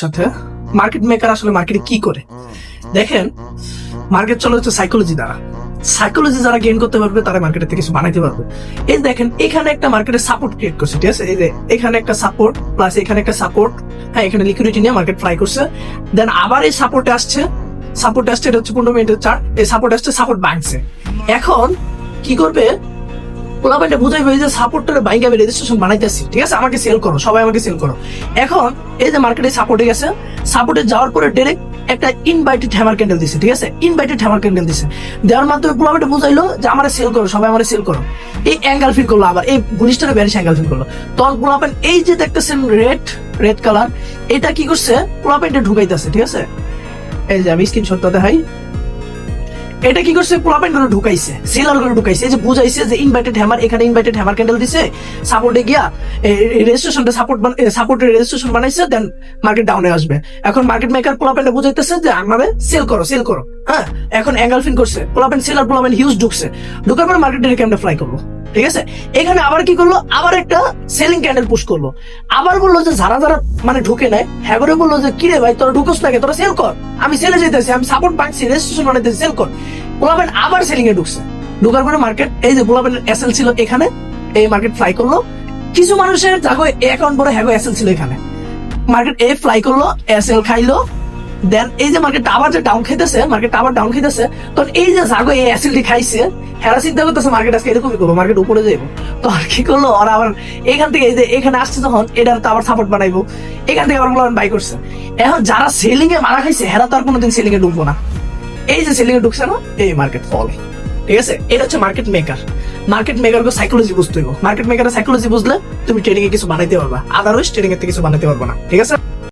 সাথে market maker আসলে মার্কেটে কি করে দেখেন, মার্কেট চলে হচ্ছে সাইকোলজি দ্বারা। সাইকোলজি যারা গেইন করতে পারবে তারা মার্কেটের থেকে কিছু বানাইতে পারবে। এই দেখেন এখানে একটা মার্কেটে সাপোর্ট ক্রিয়েট করছে, ঠিক আছে? এই যে এখানে একটা সাপোর্ট প্লাস এখানে একটা সাপোর্ট, হ্যাঁ এখানে লিকুইডিটি নিয়ে মার্কেট ফ্লাই করছে। দেন আবার এই সাপোর্টে আসছে, এটা হচ্ছে 15 মিনিটের চার্ট। এই সাপোর্ট আসছে, সাপোর্ট ভাঙছে। এখন কি করবে পোলাপাইনটা বুঝাই হয়ে যে সাপোর্টের বাইক আমি রেজিস্ট্রেশন বানাইতেছি, ঠিক আছে? আমাকে সেল করো, সবাই আমাকে সেল করো। এখন এই যে মার্কেটে সাপোর্টে গেছে, সাপোর্টে যাওয়ার পরে ডাইরেক্ট একটা ইনভাইটেড হ্যামার ক্যান্ডেল দিছে, ঠিক আছে? ইনভাইটেড হ্যামার ক্যান্ডেল দিছে, দেওয়ার মাধ্যমে পোলাপাইনটা বুঝাইলো যে আমারে সেল করো, সবাই আমারে সেল করো। এই অ্যাঙ্গেল ফিল করলো, আবার এই বুলিশটারে বেরিশ অ্যাঙ্গেল ফিল করলো। তখন পোলাপাইন এই যে দেখতেছেন রেড কালার, এটা কি করছে পোলাপাইনটা ঢুকাইতেছে, ঠিক আছে? এই যে আমি স্ক্রিনশটটা দেখাই, এটা কি করছে পোলাপাইন করে ঢুকাইছে, সেলার করে ঢুকাইছে। এই যে বুঝাইছে যে ইনভাইটেড হ্যামার, এখানে ইনভাইটেড হ্যামার ক্যান্ডেল দিছে, সাপোর্টে গিয়া রেজিস্ট্রেশনটা সাপোর্টের রেজিস্ট্রেশন বানাইছে, দেন মার্কেট ডাউনে আসবে। এখন মার্কেট মেকার পোলাপাইনটা বুঝাইতেছে যে আমারে সেল করো, হ্যাঁ। এখন অ্যাঙ্গেল ফিন করছে পোলাপাইন, সেলার পোলাপাইন হিউজ ঢুকছে, ঢুকার পরে মার্কেট ডেকে আমরা ফ্লাই করবো, ঠিক আছে? এখানে আবার কি করলো, আবার একটা সেলিং ক্যান্ডেল পুশ করলো। আবার বললো যে যারা মানে ঢুকে নেয়, হ্যাঁ করে বললো যে কিরে ভাই তোরা ঢুকোস নাকি, তোরা সেল কর, আমি সেলে যেতেছি, আমি সাপোর্ট পাচ্ছি, রেজিস্ট্রেশন বানাইতেছি, সেল কর। পোলাপাইন আবার সেলিং এ ঢুকছে, ঢুকার পরে মার্কেট এই যে পোলাপাইনের এসএল ছিল এখানে, এই মার্কেট ফ্লাই করলো। কিছু মানুষের জাগো অ্যাকাউন্ট বড় হ্যাগো এসএল ছিল এখানে, মার্কেট এ ফ্লাই করলো, এসএল খাইলো। দেন এই যে মার্কেট আবার যে ডাউন খাইতেছে, মার্কেট আবার ডাউন খাইতেছে, তখন এই যে জাগো এই এসএলটি খাইছে, হেরা চিন্তা করতেছে মার্কেট আজকে এরকমই করবো, মার্কেট উপরে যাইবো। তো আর কি করলো ওরা, আবার এখান থেকে এই যে এখানে আসছে যখন, এটার তো আবার সাপোর্ট বানাইবো, এখান থেকে আবার বাই করছে। এখন যারা সেলিং এ মারা খাইছে হেরা তো আর কোনোদিন সেলিং এ ঢুকবো না। এই যে সেলিং এ ঢুকছে না, এই মার্কেট ফল, ঠিক আছে? এটা হচ্ছে মার্কেট মেকার। মার্কেট মেকারকে সাইকোলজি বুঝতে হইব। মার্কেট মেকারের সাইকোলজি বুঝলে তুমি ট্রেডিং এ কিছু বানাইতে পারবা, আদারওয়াইজ ট্রেডিং এর থেকে কিছু বানাইতে পারবো না, ঠিক আছে?